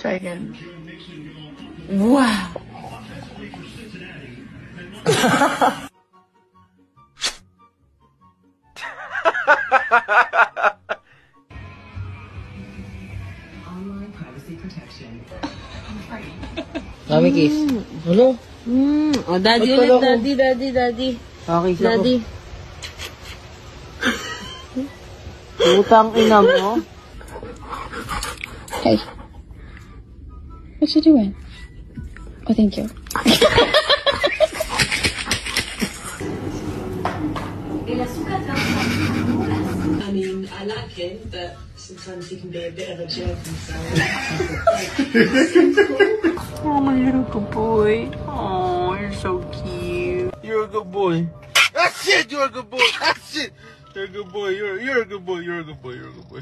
Try again. Wow. Online privacy protection. Mami kiss. Hello? Oh, daddy Ba't ulit, pala ako? daddy. Okay, Daddy. Utang ina mo. Hey. What you doing? Oh, thank you. I mean, I like him, but sometimes he can be a bit of a jerk himself. Oh, my little good boy. Oh, you're so cute. You're a good boy. That's it. You're a good boy. That's it. You're a good boy. You're a good boy. You're a good boy. You're a good boy.